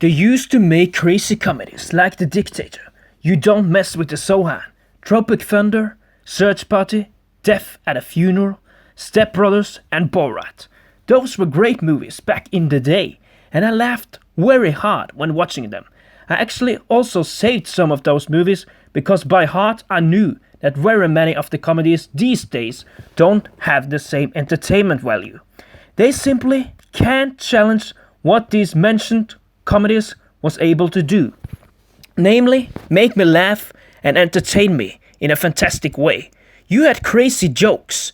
They used to make crazy comedies like The Dictator, You Don't Mess with the Zohan, Tropic Thunder, Search Party, Death at a Funeral, Step Brothers, and Borat. Those were great movies back in the day, and I laughed very hard when watching them. I actually also saved some of those movies because by heart I knew that very many of the comedies these days don't have the same entertainment value. They simply can't challenge what these mentioned comedies was able to do. Namely, make me laugh and entertain me in a fantastic way. You had crazy jokes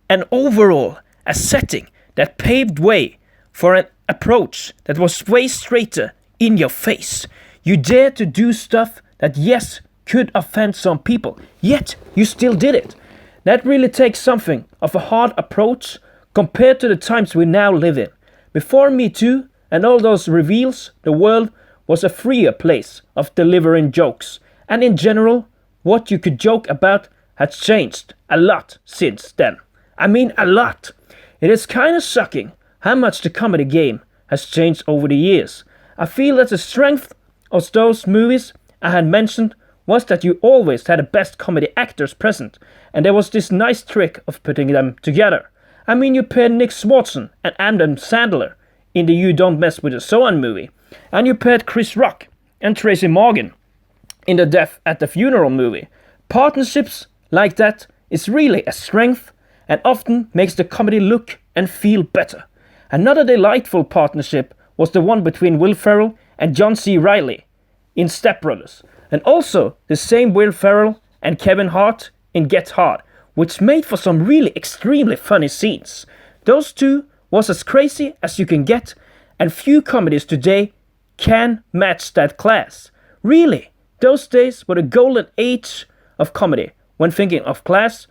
and overall a setting that paved way for an approach that was way straighter in your face. You dared to do stuff that yes could offend some people, yet you still did it. That really takes something of a hard approach compared to the times we now live in. Before Me Too and all those reveals, the world was a freer place of delivering jokes, and in general, what you could joke about has changed a lot since then. I mean a lot. It is kinda shocking how much the comedy game has changed over the years. I feel that the strength of those movies I had mentioned was that you always had the best comedy actors present, and there was this nice trick of putting them together. I mean, you paired Nick Swartzen and Adam Sandler in the You Don't Mess with the Zohan movie, and you paired Chris Rock and Tracy Morgan in the Death at the Funeral movie. Partnerships like that is really a strength and often makes the comedy look and feel better. Another delightful partnership was the one between Will Ferrell and John C. Reilly in Step Brothers, and also the same Will Ferrell and Kevin Hart in Get Hard, which made for some really extremely funny scenes. Those two was as crazy as you can get, and few comedies today can match that class. Really, those days were the golden age of comedy when thinking of class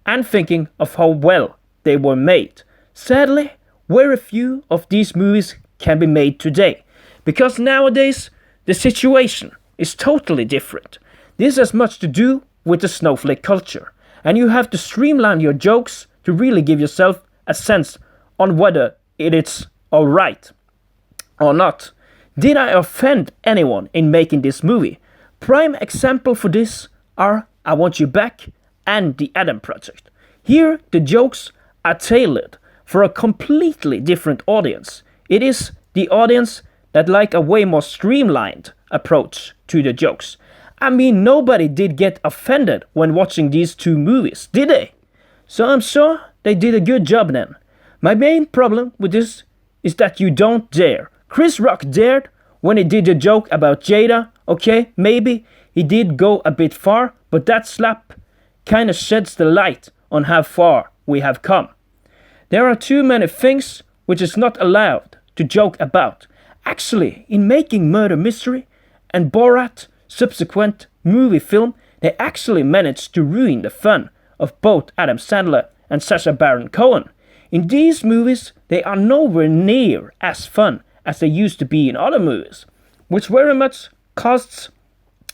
and thinking of how well they were made. Sadly, very few of these movies can be made today, because nowadays the situation is totally different. This has much to do with the snowflake culture, and you have to streamline your jokes to really give yourself a sense on whether it is alright or not. Did I offend anyone in making this movie? Prime example for this are I Want You Back and The Adam Project. Here the jokes are tailored for a completely different audience. It is the audience that like a way more streamlined approach to the jokes. I mean, nobody did get offended when watching these two movies, did they? So I'm sure they did a good job then. My main problem with this is that you don't dare. Chris Rock dared when he did the joke about Jada. Okay, maybe he did go a bit far, but that slap kinda sheds the light on how far we have come. There are too many things which is not allowed to joke about. Actually, in making Murder Mystery and Borat subsequent movie film, they actually managed to ruin the fun of both Adam Sandler and Sacha Baron Cohen. In these movies, they are nowhere near as fun as they used to be in other movies, which very much casts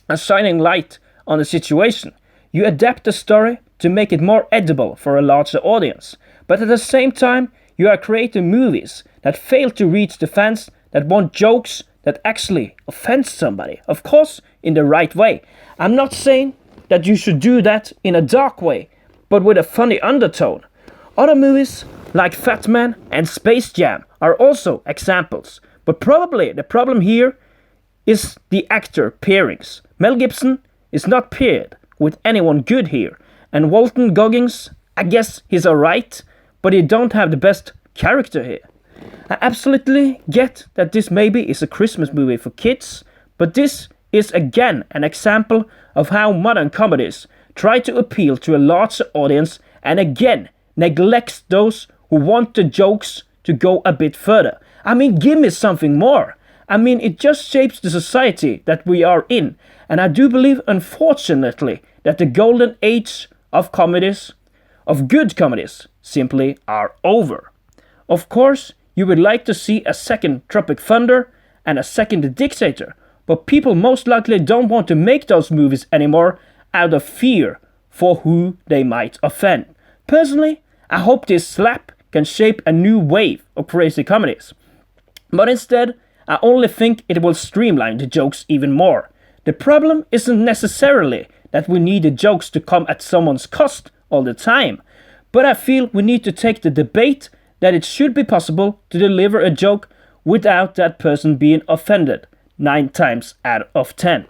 a shining light on the situation. You adapt the story to make it more edible for a larger audience, but at the same time, you are creating movies that fail to reach the fans that want jokes that actually offend somebody. Of course, in the right way. I'm not saying that you should do that in a dark way, but with a funny undertone. Other movies like Fatman and Space Jam are also examples, but probably the problem here is the actor pairings. Mel Gibson is not paired with anyone good here, and Walton Goggins, I guess he's alright, but he don't have the best character here. I absolutely get that this maybe is a Christmas movie for kids, but this is again an example of how modern comedies try to appeal to a larger audience and again neglects those who want the jokes to go a bit further. I mean, give me something more. I mean, it just shapes the society that we are in, and I do believe, unfortunately, that the golden age of comedies, of good comedies, simply are over. Of course, you would like to see a second Tropic Thunder and a second The Dictator, but people most likely don't want to make those movies anymore out of fear for who they might offend. Personally, I hope this slap can shape a new wave of crazy comedies. But instead, I only think it will streamline the jokes even more. The problem isn't necessarily that we need the jokes to come at someone's cost all the time, but I feel we need to take the debate that it should be possible to deliver a joke without that person being offended 9 times out of 10.